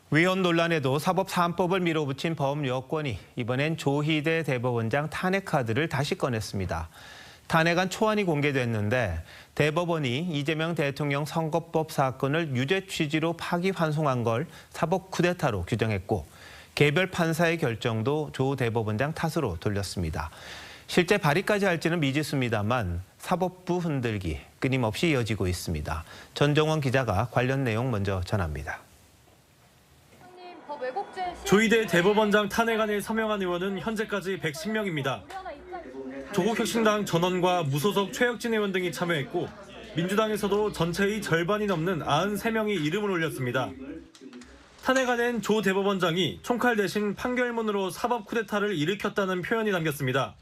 위헌 논란에도 사법 3법을 밀어붙인 법 여권이 이번엔 조희대 대법원장 탄핵 카드를 다시 꺼냈습니다. 탄핵안 초안이 공개됐는데 대법원이 이재명 대통령 선거법 사건을 유죄 취지로 파기환송한 걸 사법 쿠데타로 규정했고 개별 판사의 결정도 조 대법원장 탓으로 돌렸습니다. 실제 발의까지 할지는 미지수입니다만 사법부 흔들기 끊임없이 이어지고 있습니다. 전정원 기자가 관련 내용 먼저 전합니다. 조희대 대법원장 탄핵안에 서명한 의원은 현재까지 110명입니다. 조국혁신당 전원과 무소속 최혁진 의원 등이 참여했고 민주당에서도 전체의 절반이 넘는 93명이 이름을 올렸습니다. 탄핵안엔 조 대법원장이 총칼 대신 판결문으로 사법 쿠데타를 일으켰다는 표현이 담겼습니다.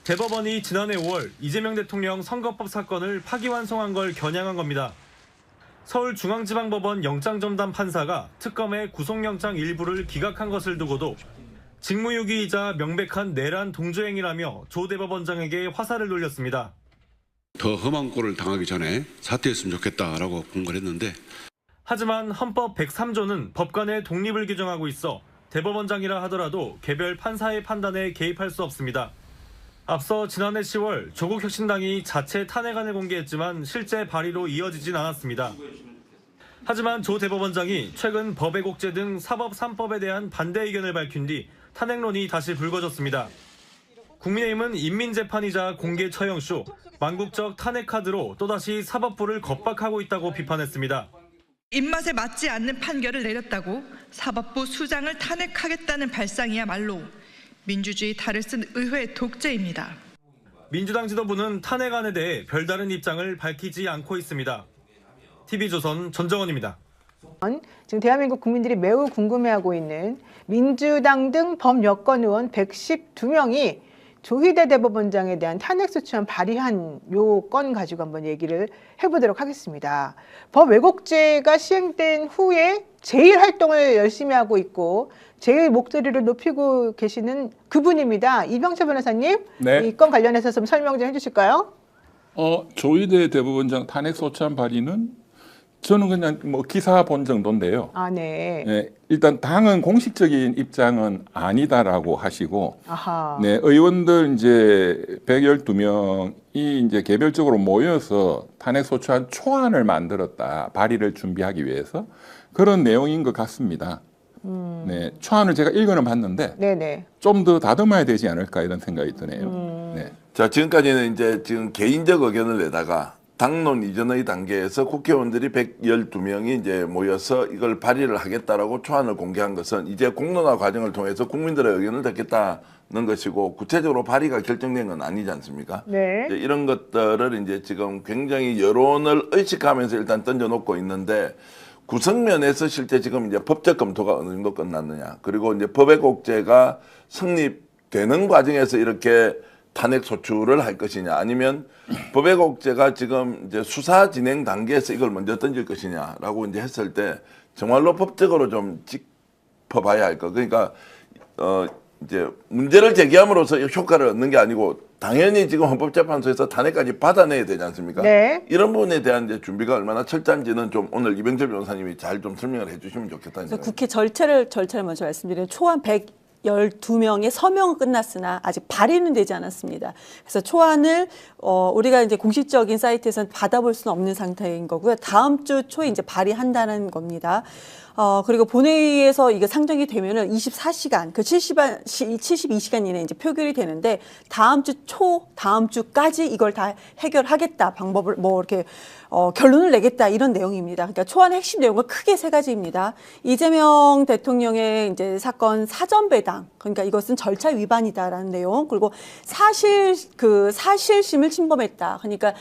대법원이 지난해 5월 이재명 대통령 선거법 사건을 파기환송한 걸 겨냥한 겁니다. 서울중앙지방법원 영장전담 판사가 특검의 구속영장 일부를 기각한 것을 두고도 직무유기이자 명백한 내란 동조행위라며 조 대법원장에게 화살을 돌렸습니다. 더 험한 꼴을 당하기 전에 사퇴했으면 좋겠다라고 공고를 했는데 하지만 헌법 103조는 법관의 독립을 규정하고 있어 대법원장이라 하더라도 개별 판사의 판단에 개입할 수 없습니다. 앞서 지난해 10월 조국혁신당이 자체 탄핵안을 공개했지만 실제 발의로 이어지진 않았습니다. 하지만 조 대법원장이 최근 법외국제 등 사법 3법에 대한 반대 의견을 밝힌 뒤 탄핵론이 다시 불거졌습니다. 국민의힘은 인민재판이자 공개 처형쇼, 망국적 탄핵 카드로 또다시 사법부를 겁박하고 있다고 비판했습니다. 입맛에 맞지 않는 판결을 내렸다고 사법부 수장을 탄핵하겠다는 발상이야말로 민주주의 탈을 쓴 의회 독재입니다. 민주당 지도부는 탄핵안에 대해 별다른 입장을 밝히지 않고 있습니다. TV조선 전정원입니다. 지금 대한민국 국민들이 매우 궁금해하고 있는 민주당 등 범여권 의원 112명이 조희대 대법원장에 대한 탄핵소추안 발의한 요 건 가지고 한번 얘기를 해보도록 하겠습니다. 법왜곡죄가 시행된 후에 제일 활동을 열심히 하고 있고 제일 목소리를 높이고 계시는 그분입니다. 이병철 변호사님, 네. 이 건 관련해서 좀 설명 좀 해주실까요? 조희대 대법원장 탄핵소추안 발의는 저는 그냥 뭐 기사 본 정도인데요. 아, 네. 네, 일단 당은 공식적인 입장은 아니다라고 하시고, 아하. 네, 의원들 이제 112명이 이제 개별적으로 모여서 탄핵소추안 초안을 만들었다, 발의를 준비하기 위해서 그런 내용인 것 같습니다. 네, 초안을 제가 읽어는 봤는데, 네네. 좀 더 다듬어야 되지 않을까 이런 생각이 드네요. 네. 자, 지금까지는 이제 지금 개인적 의견을 내다가 당론 이전의 단계에서 국회의원들이 112명이 이제 모여서 이걸 발의를 하겠다라고 초안을 공개한 것은 이제 공론화 과정을 통해서 국민들의 의견을 듣겠다는 것이고 구체적으로 발의가 결정된 건 아니지 않습니까? 네. 이제 이런 것들을 이제 지금 굉장히 여론을 의식하면서 일단 던져놓고 있는데 구성면에서 실제 지금 이제 법적 검토가 어느 정도 끝났느냐, 그리고 이제 법외국제가 성립되는 과정에서 이렇게 탄핵 소추를 할 것이냐, 아니면 법외국제가 지금 이제 수사 진행 단계에서 이걸 먼저 던질 것이냐라고 이제 했을 때 정말로 법적으로 좀 짚어봐야 할 것. 그러니까 이제 문제를 제기함으로써 효과를 얻는 게 아니고 당연히 지금 헌법재판소에서 탄핵까지 받아내야 되지 않습니까? 네. 이런 부분에 대한 이제 준비가 얼마나 철저한지는 좀 오늘 이병철 변호사님이 잘 좀 설명을 해주시면 좋겠다는 생각입니다. 국회 절차를 먼저 말씀드리면 초안 112명의 서명은 끝났으나 아직 발의는 되지 않았습니다. 그래서 초안을 우리가 이제 공식적인 사이트에서는 받아볼 수는 없는 상태인 거고요. 다음 주 초에 이제 발의한다는 겁니다. 그리고 본회의에서 이게 상정이 되면은 24시간, 그 72시간 이내에 이제 표결이 되는데 다음 주까지 이걸 다 해결하겠다. 방법을 이렇게 결론을 내겠다 이런 내용입니다. 그러니까 초안의 핵심 내용은 크게 세 가지입니다. 이재명 대통령의 이제 사건 사전 배당, 그러니까 이것은 절차 위반이다라는 내용, 그리고 사실심을 침범했다. 그러니까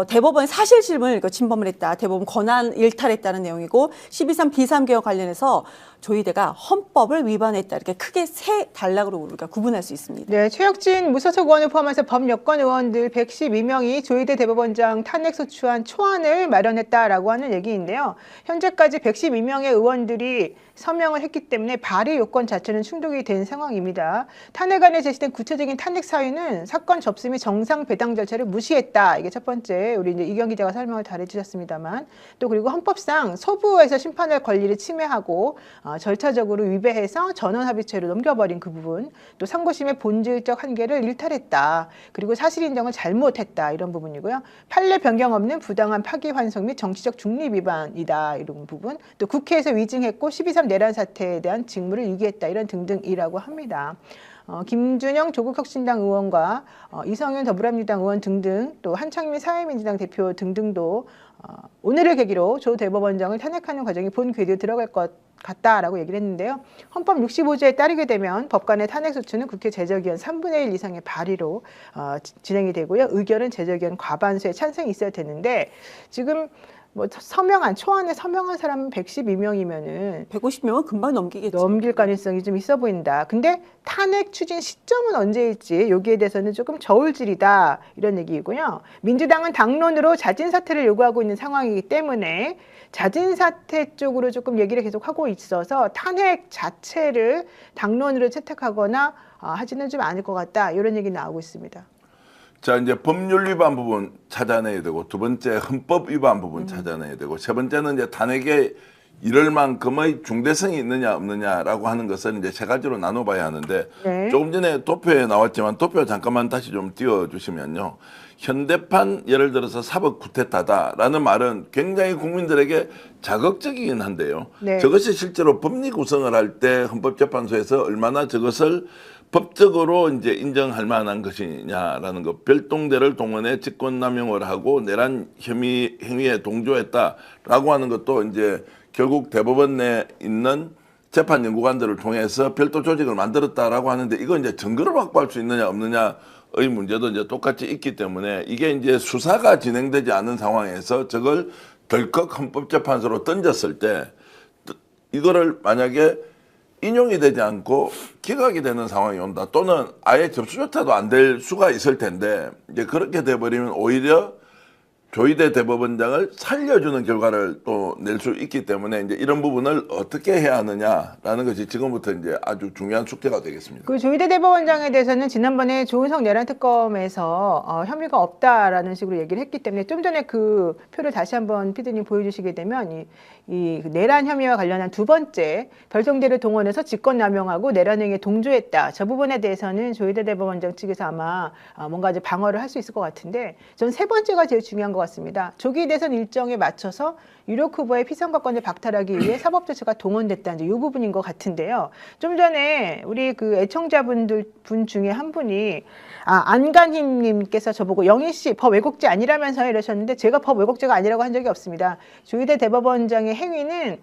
대법원의 사실심을 침범을 했다. 대법원 권한 일탈했다는 내용이고 12.3 비상개혁 관련해서 조희대가 헌법을 위반했다. 이렇게 크게 세 단락으로 우리가 구분할 수 있습니다. 네, 최혁진 무소속 의원을 포함해서 범여권 의원들 112명이 조희대 대법원장 탄핵소추안 초안을 마련했다라고 하는 얘기인데요. 현재까지 112명의 의원들이 서명을 했기 때문에 발의 요건 자체는 충족이 된 상황입니다. 탄핵안에 제시된 구체적인 탄핵 사유는 사건 접수 및 정상 배당 절차를 무시했다. 이게 첫 번째, 우리 이제 이경 기자가 설명을 다 해주셨습니다만, 또 그리고 헌법상 소부에서 심판할 권리를 침해하고 절차적으로 위배해서 전원 합의체로 넘겨버린 그 부분, 또 상고심의 본질적 한계를 일탈했다. 그리고 사실 인정을 잘못했다. 이런 부분이고요. 판례 변경 없는 부당한 파기환송 및 정치적 중립 위반이다. 이런 부분, 또 국회에서 위증했고 12.3 내란 사태에 대한 직무를 유기했다. 이런 등등이라고 합니다. 김준영 조국혁신당 의원과 이성윤 더불어민주당 의원 등등, 또 한창민 사회민주당 대표 등등도 오늘을 계기로 조 대법원장을 탄핵하는 과정이 본 궤도에 들어갈 것 같다라고 얘기를 했는데요. 헌법 65조에 따르게 되면 법관의 탄핵소추는 국회 제적의원 3분의 1 이상의 발의로 진행이 되고요. 의결은 제적의원 과반수의 찬성이 있어야 되는데, 지금 뭐 초안에 서명한 사람은 112명이면은 150명은 금방 넘기겠죠. 넘길 가능성이 좀 있어 보인다. 근데 탄핵 추진 시점은 언제일지 여기에 대해서는 조금 저울질이다. 이런 얘기이고요. 민주당은 당론으로 자진 사퇴를 요구하고 있는 상황이기 때문에 자진 사퇴 쪽으로 조금 얘기를 계속 하고 있어서 탄핵 자체를 당론으로 채택하거나 하지는 좀 않을 것 같다. 이런 얘기 나오고 있습니다. 자, 이제 법률 위반 부분 찾아내야 되고, 두 번째 헌법 위반 부분 찾아내야 되고, 세 번째는 이제 탄핵에 이럴 만큼의 중대성이 있느냐 없느냐라고 하는 것은 이제 세 가지로 나눠봐야 하는데, 네. 조금 전에 도표에 나왔지만 도표 잠깐만 다시 좀 띄워주시면요. 현대판 예를 들어서 사법 쿠데타다라는 말은 굉장히 국민들에게 자극적이긴 한데요. 네. 저것이 실제로 법리 구성을 할 때 헌법재판소에서 얼마나 저것을 법적으로 이제 인정할 만한 것이냐라는 것, 별동대를 동원해 직권남용을 하고 내란 행위에 동조했다라고 하는 것도 이제 결국 대법원 내에 있는 재판 연구관들을 통해서 별도 조직을 만들었다라고 하는데, 이거 이제 증거를 확보할 수 있느냐 없느냐의 문제도 이제 똑같이 있기 때문에, 이게 이제 수사가 진행되지 않은 상황에서 저걸 덜컥 헌법재판소로 던졌을 때 이거를 만약에 인용이 되지 않고 기각이 되는 상황이 온다, 또는 아예 접수조차도 안 될 수가 있을 텐데, 이제 그렇게 돼버리면 오히려 조희대 대법원장을 살려주는 결과를 또 낼 수 있기 때문에 이제 이런 부분을 어떻게 해야 하느냐라는 것이 지금부터 이제 아주 중요한 숙제가 되겠습니다. 그 조희대 대법원장에 대해서는 지난번에 조은석 내란 특검에서 혐의가 없다라는 식으로 얘기를 했기 때문에, 좀 전에 그 표를 다시 한번 피디님 보여주시게 되면 이 내란 혐의와 관련한 두 번째, 별동대를 동원해서 직권남용하고 내란 행위에 동조했다. 저 부분에 대해서는 조희대 대법원장 측에서 아마 뭔가 이제 방어를 할 수 있을 것 같은데, 전 세 번째가 제일 중요한 것 같습니다. 조기 대선 일정에 맞춰서 유력 후보의 피선거권을 박탈하기 위해 사법조치가 동원됐다는 이 부분인 것 같은데요. 좀 전에 우리 그 애청자분 중에 한 분이 안간힘님께서 저보고 영희 씨 법 왜곡죄 아니라면서요 이러셨는데, 제가 법 왜곡죄가 아니라고 한 적이 없습니다. 조희대 대법원장의 행위는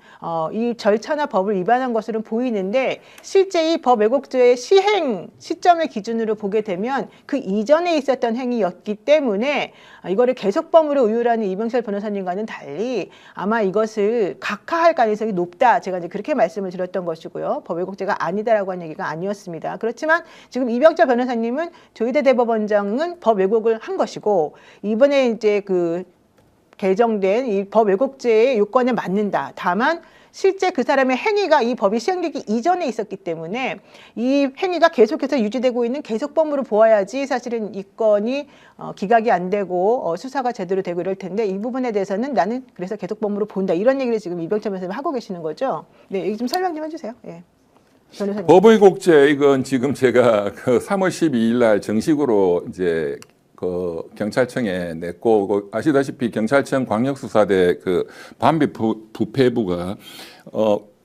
이 절차나 법을 위반한 것으로 보이는데, 실제 이 법 왜곡죄의 시행 시점을 기준으로 보게 되면 그 이전에 있었던 행위였기 때문에 이거를 계속범으로 의율하는 이병철 변호사님과는 달리 아마 이것을 각하할 가능성이 높다. 제가 이제 그렇게 말씀을 드렸던 것이고요. 법 왜곡죄가 아니다라고 한 얘기가 아니었습니다. 그렇지만 지금 이병철 변호사님은 조희대 대법원장은 법 왜곡을 한 것이고, 이번에 이제 그 개정된 이 법 왜곡죄의 요건에 맞는다. 다만 실제 그 사람의 행위가 이 법이 시행되기 이전에 있었기 때문에 이 행위가 계속해서 유지되고 있는 계속범으로 보아야지 사실은 이 건이 기각이 안 되고 수사가 제대로 되고 이럴 텐데, 이 부분에 대해서는 나는 그래서 계속범으로 본다. 이런 얘기를 지금 이병철 변호사님 하고 계시는 거죠. 네, 여기 좀 설명 좀 해주세요. 예. 변호사님. 법의곡제 이건 지금 제가 그 3월 12일 날 정식으로 이제 그 경찰청에 냈고, 아시다시피 경찰청 광역수사대 그 반비 부패부가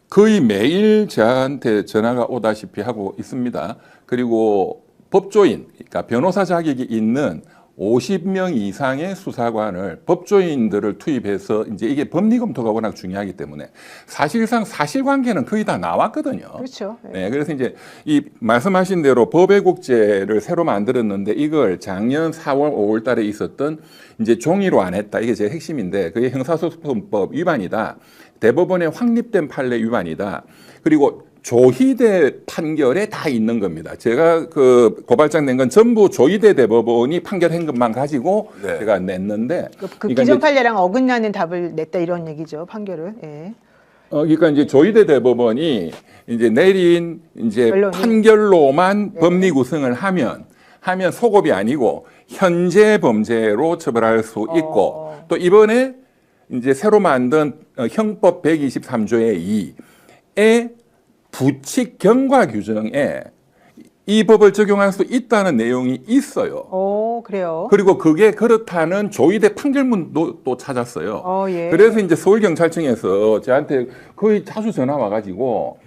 거의 매일 저한테 전화가 오다시피 하고 있습니다. 그리고 법조인, 그러니까 변호사 자격이 있는 50명 이상의 수사관을, 법조인들을 투입해서 이제 이게 법리 검토가 워낙 중요하기 때문에 사실상 사실관계는 거의 다 나왔거든요. 그렇죠. 네, 그래서 이제 이 말씀하신 대로 법왜곡죄를 새로 만들었는데, 이걸 작년 4월, 5월 달에 있었던 이제 종이로 안 했다. 이게 제 핵심인데, 그게 형사소송법 위반이다. 대법원의 확립된 판례 위반이다. 그리고 조희대 판결에 다 있는 겁니다. 제가 그 고발장 낸 건 전부 조희대 대법원이 판결한 것만 가지고 네. 제가 냈는데 그 그러니까 기존 이제 판례랑 어긋나는 답을 냈다 이런 얘기죠. 판결을. 예. 그러니까 이제 조희대 대법원이 이제 내린 이제 결론이? 판결로만 법리 구성을 하면 소급이 아니고 현재 범죄로 처벌할 수 있고 또 이번에 이제 새로 만든 형법 123조의 2에 부칙 경과 규정에 이 법을 적용할 수 있다는 내용이 있어요. 그래요. 그리고 그게 그렇다는 조희대 판결문도 또 찾았어요. 예. 그래서 이제 서울경찰청에서 저한테 거의 자주 전화 와가지고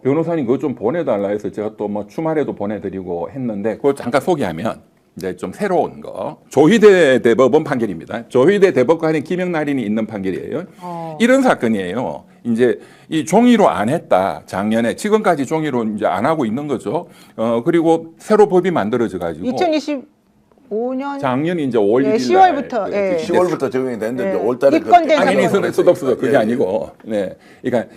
변호사님 그거 좀 보내달라 해서 제가 또 뭐 주말에도 보내드리고 했는데 그걸 잠깐 소개하면 이제 좀 새로운 거 조희대 대법원 판결입니다. 조희대 대법관의 김영날인이 있는 판결이에요. 이런 사건이에요. 이제 이 종이로 안 했다. 작년에 지금까지 종이로 이제 안 하고 있는 거죠. 그리고 새로 법이 만들어져 가지고 2025년 작년 이제 5월 1일 10월부터 날 10월부터 적용이 됐는데 이제 네. 5월달에 입건된 당연히 사건. 수도 그게 예, 아니고 네. 그러니까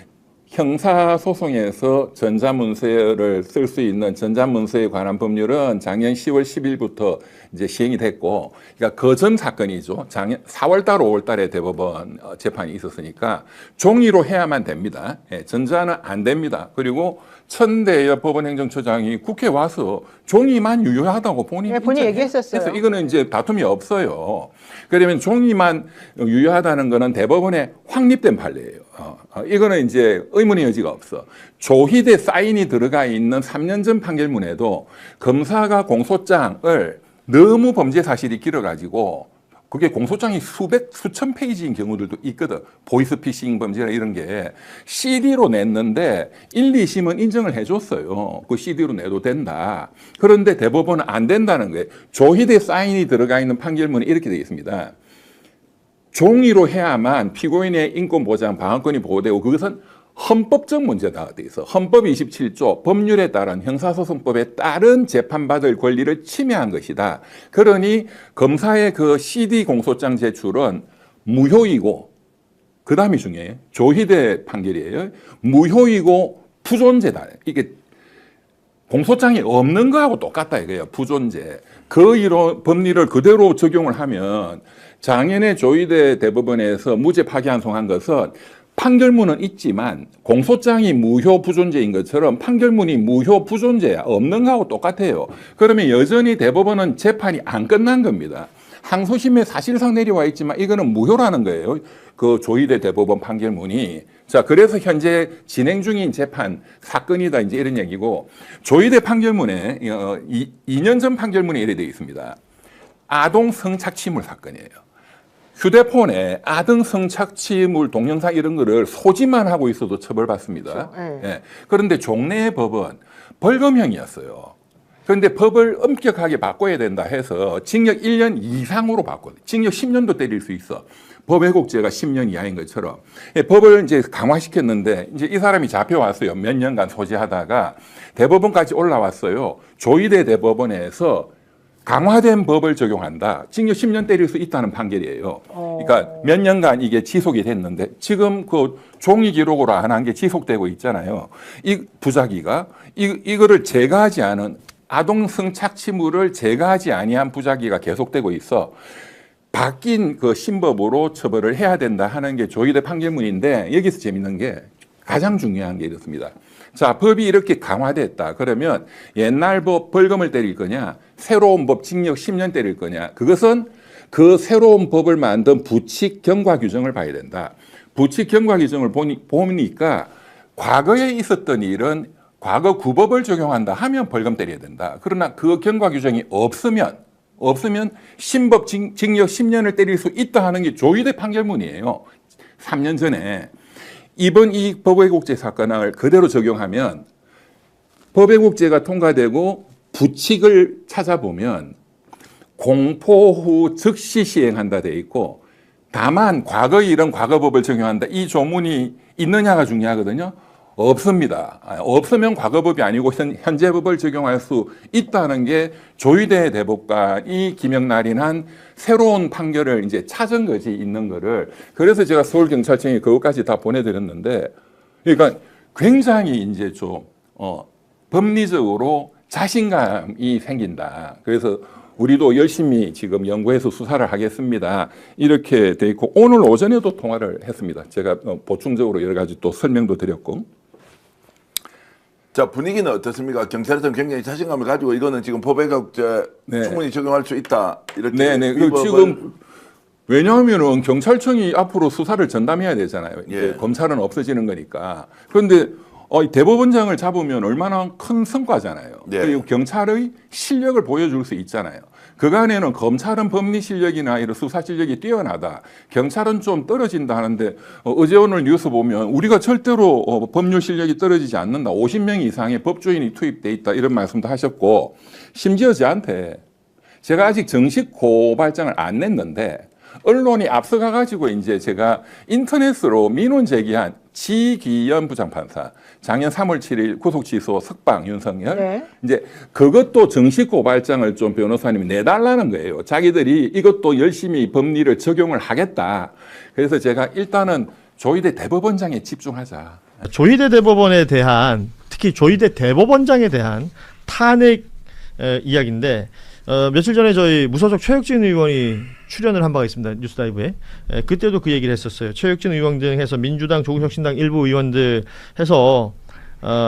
형사 소송에서 전자문서를 쓸 수 있는 전자문서에 관한 법률은 작년 10월 10일부터 이제 시행이 됐고, 그러니까 그 전 사건이죠. 작년 4월달, 5월달에 대법원 재판이 있었으니까 종이로 해야만 됩니다. 예, 전자는 안 됩니다. 그리고 천대엽 법원행정처장이 국회 와서 종이만 유효하다고 본인이 얘기했었어요. 그래서 이거는 이제 다툼이 없어요. 그러면 종이만 유효하다는 거는 대법원에 확립된 판례예요. 이거는 이제 의문의 여지가 없어. 조희대 사인이 들어가 있는 3년 전 판결문에도 검사가 공소장을 너무 범죄 사실이 길어가지고 그게 공소장이 수천 페이지인 경우들도 있거든. 보이스피싱 범죄나 이런 게 CD로 냈는데 1, 2심은 인정을 해줬어요. 그 CD로 내도 된다. 그런데 대법원은 안 된다는 거예요. 조희대 사인이 들어가 있는 판결문에 이렇게 되어 있습니다. 종이로 해야만 피고인의 인권 보장, 방어권이 보호되고 그것은 헌법적 문제다 돼 있어. 헌법 27조 법률에 따른 형사소송법에 따른 재판받을 권리를 침해한 것이다. 그러니 검사의 그 CD 공소장 제출은 무효이고 그 다음이 중요해요. 조희대 판결이에요. 무효이고 부존재다. 이게 공소장이 없는 거하고 똑같다 이거예요. 부존재. 그 이론 법리를 그대로 적용을 하면 작년에 조희대 대법원에서 무죄 파기환송한 것은 판결문은 있지만 공소장이 무효 부존재인 것처럼 판결문이 무효 부존재야. 없는 거하고 똑같아요. 그러면 여전히 대법원은 재판이 안 끝난 겁니다. 항소심에 사실상 내려와 있지만 이거는 무효라는 거예요. 그 조희대 대법원 판결문이. 자, 그래서 현재 진행 중인 재판 사건이다. 이제 이런 얘기고 조희대 판결문에 2년 전 판결문에 이래 되어 있습니다. 아동 성착취물 사건이에요. 휴대폰에 아동 성착취물 동영상 이런 거를 소지만 하고 있어도 처벌받습니다. 그렇죠. 예. 그런데 종래의 법은 벌금형이었어요. 그런데 법을 엄격하게 바꿔야 된다 해서 징역 1년 이상으로 바꿔요. 징역 10년도 때릴 수 있어. 법 왜곡죄가 10년 이하인 것처럼. 예, 법을 이제 강화시켰는데 이제 이 사람이 잡혀왔어요. 몇 년간 소지하다가 대법원까지 올라왔어요. 조희대 대법원에서 강화된 법을 적용한다. 징역 10년 때릴 수 있다는 판결이에요. 그러니까 몇 년간 이게 지속이 됐는데 지금 그 종이 기록으로 안 한 게 지속되고 있잖아요. 이 부작위가 이거를 제거하지 않은 아동 성착취물을 제거하지 아니한 부작위가 계속되고 있어. 바뀐 그 신법으로 처벌을 해야 된다 하는 게 조희대 판결문인데 여기서 재밌는 게 가장 중요한 게 이렇습니다. 자, 법이 이렇게 강화됐다. 그러면 옛날 법 벌금을 때릴 거냐, 새로운 법 징역 10년 때릴 거냐. 그것은 그 새로운 법을 만든 부칙 경과 규정을 봐야 된다. 부칙 경과 규정을 보니까 과거에 있었던 일은 과거 구법을 적용한다 하면 벌금 때려야 된다. 그러나 그 경과 규정이 없으면 신법 징역 10년을 때릴 수 있다 하는 게 조희대 판결문이에요. 3년 전에. 이번 이 법왜곡죄 사건을 그대로 적용하면 법왜곡죄가 통과되고 부칙을 찾아보면 공포 후 즉시 시행한다 돼 있고 다만 과거의 이런 과거법을 적용한다 이 조문이 있느냐가 중요하거든요. 없습니다. 없으면 과거법이 아니고 현재 법을 적용할 수 있다는 게 조희대 대법관이 김영날인한 새로운 판결을 이제 찾은 거지, 있는 거를. 그래서 제가 서울경찰청에 그것까지 다 보내드렸는데, 그러니까 굉장히 이제 좀 법리적으로 자신감이 생긴다. 그래서 우리도 열심히 지금 연구해서 수사를 하겠습니다. 이렇게 돼 있고, 오늘 오전에도 통화를 했습니다. 제가 보충적으로 여러 가지 또 설명도 드렸고. 자, 분위기는 어떻습니까? 경찰에서는 굉장히 자신감을 가지고 이거는 지금 법외국제 네. 충분히 적용할 수 있다. 이렇게. 네네. 지금 왜냐하면은 경찰청이 앞으로 수사를 전담해야 되잖아요. 이제 예. 검찰은 없어지는 거니까. 그런데 대법원장을 잡으면 얼마나 큰 성과잖아요. 예. 그리고 경찰의 실력을 보여줄 수 있잖아요. 그간에는 검찰은 법리 실력이나 이런 수사 실력이 뛰어나다. 경찰은 좀 떨어진다 하는데 어제 오늘 뉴스 보면 우리가 절대로 법률 실력이 떨어지지 않는다. 50명 이상의 법조인이 투입돼 있다. 이런 말씀도 하셨고, 심지어 저한테 제가 아직 정식 고발장을 안 냈는데 언론이 앞서가 가지고 이제 제가 인터넷으로 민원 제기한 지기현 부장판사 작년 3월 7일 구속 취소 석방 윤석열. 네. 이제 그것도 정식 고발장을 좀 변호사님이 내달라는 거예요. 자기들이 이것도 열심히 법리를 적용을 하겠다. 그래서 제가 일단은 조희대 대법원장에 집중하자. 조희대 대법원에 대한, 특히 조희대 대법원장에 대한 탄핵 이야기인데, 며칠 전에 저희 무소속 최혁진 의원이 출연을 한 바가 있습니다. 뉴스다이브에. 그때도 그 얘기를 했었어요. 최혁진 의원 등 해서 민주당, 조국혁신당 일부 의원들 해서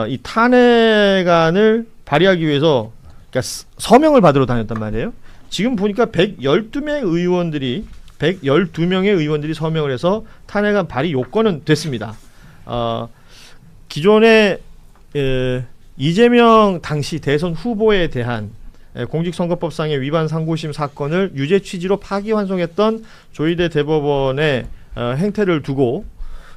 이 탄핵안을 발의하기 위해서, 그러니까 서명을 받으러 다녔단 말이에요. 지금 보니까 112명의 의원들이 서명을 해서 탄핵안 발의 요건은 됐습니다. 기존에 이재명 당시 대선 후보에 대한 공직선거법상의 위반 상고심 사건을 유죄 취지로 파기환송했던 조희대 대법원의 행태를 두고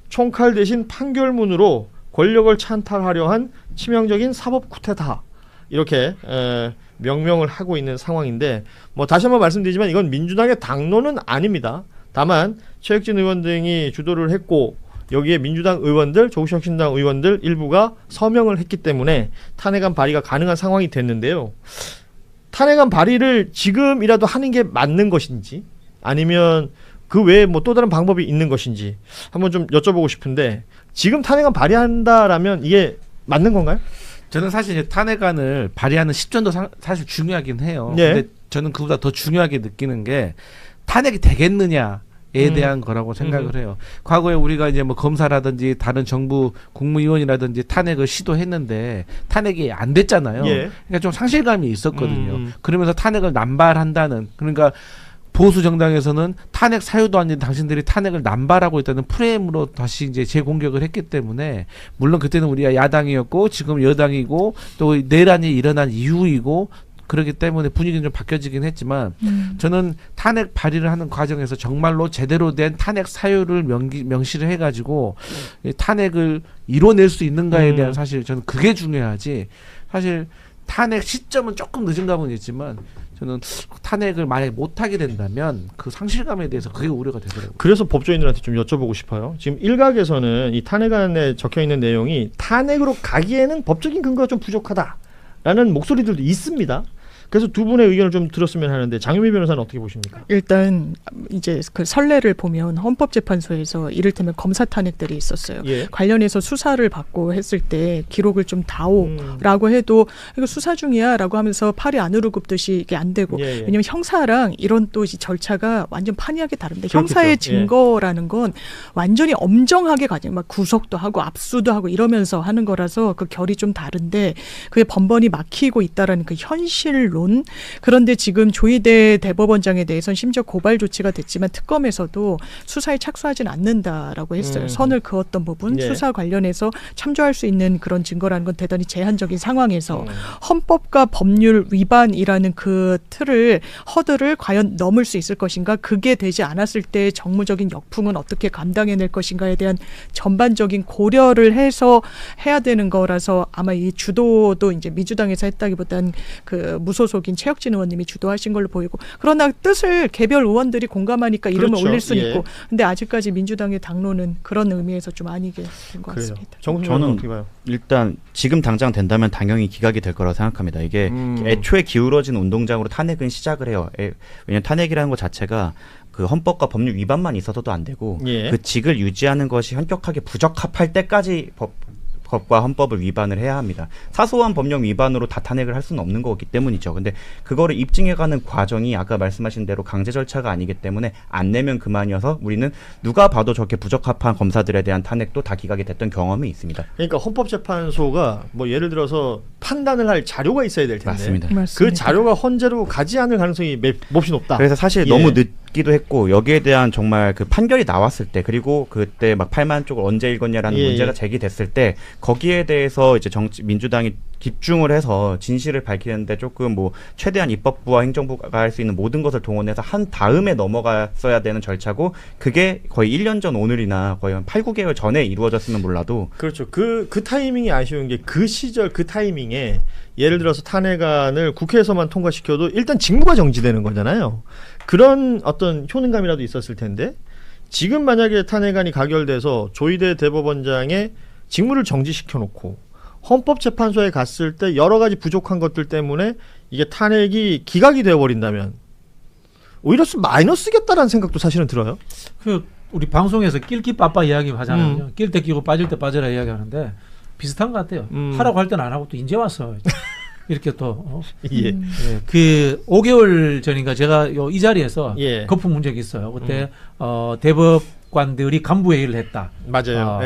총칼 대신 판결문으로 권력을 찬탈하려 한 치명적인 사법 쿠데타, 이렇게 명명을 하고 있는 상황인데, 뭐 다시 한번 말씀드리지만 이건 민주당의 당론은 아닙니다. 다만 최혁진 의원 등이 주도를 했고 여기에 민주당 의원들, 조국혁신당 의원들 일부가 서명을 했기 때문에 탄핵안 발의가 가능한 상황이 됐는데요. 탄핵안 발의를 지금이라도 하는 게 맞는 것인지, 아니면 그 외에 뭐 또 다른 방법이 있는 것인지 한번 좀 여쭤보고 싶은데, 지금 탄핵안 발의한다라면 이게 맞는 건가요? 저는 사실 이제 탄핵안을 발의하는 시점도 사실 중요하긴 해요. 네. 근데 저는 그보다 더 중요하게 느끼는 게 탄핵이 되겠느냐. 에 대한 거라고 생각을 해요. 과거에 우리가 이제 뭐 검사라든지 다른 정부 국무위원이라든지 탄핵을 시도했는데 탄핵이 안 됐잖아요. 예. 그러니까 좀 상실감이 있었거든요. 그러면서 탄핵을 남발한다는, 그러니까 보수 정당에서는 탄핵 사유도 아닌 당신들이 탄핵을 남발하고 있다는 프레임으로 다시 이제 재공격을 했기 때문에, 물론 그때는 우리가 야당이었고 지금 여당이고 또 내란이 일어난 이후이고 그렇기 때문에 분위기는 좀 바뀌어지긴 했지만, 저는 탄핵 발의를 하는 과정에서 정말로 제대로 된 탄핵 사유를 명시를 해가지고 탄핵을 이뤄낼 수 있는가에 대한, 사실 저는 그게 중요하지, 사실 탄핵 시점은 조금 늦은 감은 있지만 저는 탄핵을 만약에 못하게 된다면 그 상실감에 대해서 그게 우려가 되더라고요. 그래서 법조인들한테 좀 여쭤보고 싶어요. 지금 일각에서는 이 탄핵안에 적혀있는 내용이 탄핵으로 가기에는 법적인 근거가 좀 부족하다라는 목소리들도 있습니다. 그래서 두 분의 의견을 좀 들었으면 하는데, 장유미 변호사는 어떻게 보십니까? 일단 이제 그 선례를 보면 헌법재판소에서 이를테면 검사 탄핵들이 있었어요. 예. 관련해서 수사를 받고 했을 때 기록을 좀 다오라고 해도 이거 수사 중이야라고 하면서 팔이 안으로 굽듯이 이게 안 되고, 예, 예. 왜냐하면 형사랑 이런 또 절차가 완전 판이하게 다른데, 그렇겠죠. 형사의 증거라는 건 완전히 엄정하게 가지고 막 구속도 하고 압수도 하고 이러면서 하는 거라서 그 결이 좀 다른데, 그게 번번이 막히고 있다라는 그 현실로. 그런데 지금 조희대 대법원장에 대해서는 심지어 고발 조치가 됐지만 특검에서도 수사에 착수하진 않는다라고 했어요. 선을 그었던 부분, 예. 수사 관련해서 참조할 수 있는 그런 증거라는 건 대단히 제한적인 상황에서 헌법과 법률 위반이라는 그 허들을 과연 넘을 수 있을 것인가, 그게 되지 않았을 때 정무적인 역풍은 어떻게 감당해낼 것인가에 대한 전반적인 고려를 해서 해야 되는 거라서, 아마 이 주도도 이제 민주당에서 했다기보다는 그 무소속 무소속인 최혁진 의원님이 주도하신 걸로 보이고 그러나 뜻을 개별 의원들이 공감하니까 이름을 그렇죠. 올릴 수는 예. 있고 근데 아직까지 민주당의 당론은 그런 의미에서 좀 아니게 된 것 같습니다. 저는 어떻게 봐요? 일단 지금 당장 된다면 당연히 기각이 될 거라고 생각합니다. 이게 애초에 기울어진 운동장으로 탄핵은 시작을 해요. 왜냐하면 탄핵이라는 것 자체가 그 헌법과 법률 위반만 있어서도 안 되고 예. 그 직을 유지하는 것이 현격하게 부적합할 때까지 법과 헌법을 위반을 해야 합니다. 사소한 법령 위반으로 다 탄핵을 할 수는 없는 거기 때문이죠. 근데 그거를 입증해가는 과정이 아까 말씀하신 대로 강제 절차가 아니기 때문에 안 내면 그만이어서 우리는 누가 봐도 저렇게 부적합한 검사들에 대한 탄핵도 다 기각이 됐던 경험이 있습니다. 그러니까 헌법재판소가 뭐 예를 들어서 판단을 할 자료가 있어야 될 텐데 맞습니다. 그 자료가 헌재로 가지 않을 가능성이 몹시 높다. 그래서 사실 너무 늦기도 했고 여기에 대한 정말 그 판결이 나왔을 때 그리고 그때 막 8만 쪽을 언제 읽었냐라는 문제가 제기됐을 때 거기에 대해서 이제 민주당이 집중을 해서 진실을 밝히는데 조금 뭐 최대한 입법부와 행정부가 할 수 있는 모든 것을 동원해서 한 다음에 넘어갔어야 되는 절차고 그게 거의 1년 전 오늘이나 거의 한 8, 9개월 전에 이루어졌으면 몰라도 그렇죠. 그 타이밍이 아쉬운 게 그 시절 그 타이밍에 예를 들어서 탄핵안을 국회에서만 통과시켜도 일단 직무가 정지되는 거잖아요. 그런 어떤 효능감이라도 있었을 텐데 지금 만약에 탄핵안이 가결돼서 조희대 대법원장의 직무를 정지시켜 놓고 헌법재판소에 갔을 때 여러 가지 부족한 것들 때문에 이게 탄핵이 기각이 되어버린다면 오히려 마이너스겠다라는 생각도 사실은 들어요. 그 우리 방송에서 낄끼 빠빠 이야기 하잖아요. 낄 때 끼고 빠질 때 빠져라 이야기하는데 비슷한 것 같아요. 하라고 할 때는 안 하고 또 이제 와서 이렇게 또 예. 그 5개월 전인가 제가 이 자리에서 거품 문 적이 있어요. 그때 대법관들이 간부회의를 했다. 맞아요.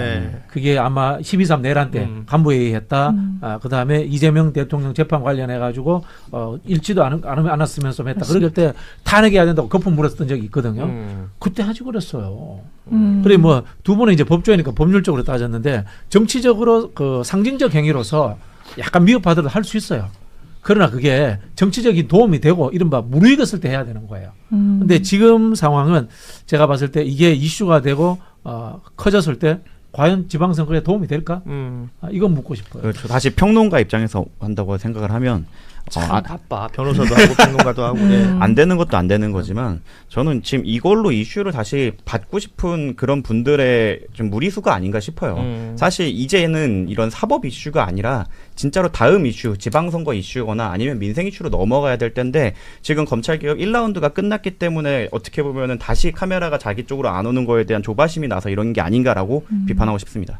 그게 아마 12.3 내란 때 간부회의 했다. 그다음에 이재명 대통령 재판 관련해 가지고 읽지도 않았으면서 했다. 그럴 때 탄핵해야 된다고 거품 물었던 적이 있거든요. 그때 하지 그랬어요. 그래 뭐 두 분은 이제 법조이니까 법률적으로 따졌는데 정치적으로 그 상징적 행위로서 약간 미흡하더라도 할 수 있어요. 그러나 그게 정치적인 도움이 되고 이른바 무르익었을 때 해야 되는 거예요. 근데 지금 상황은 제가 봤을 때 이게 이슈가 되고 커졌을 때 과연 지방선거에 도움이 될까? 이건 묻고 싶어요. 그렇죠. 다시 평론가 입장에서 한다고 생각을 하면 참 바빠. 변호사도 하고 평론가도 하고 안 되는 것도 안 되는 거지만 저는 지금 이걸로 이슈를 다시 받고 싶은 그런 분들의 좀 무리수가 아닌가 싶어요. 사실 이제는 이런 사법 이슈가 아니라 진짜로 다음 이슈, 지방선거 이슈거나 아니면 민생 이슈로 넘어가야 될 텐데 지금 검찰개혁 1라운드가 끝났기 때문에 어떻게 보면은 다시 카메라가 자기 쪽으로 안 오는 거에 대한 조바심이 나서 이런 게 아닌가라고 비판하고 싶습니다.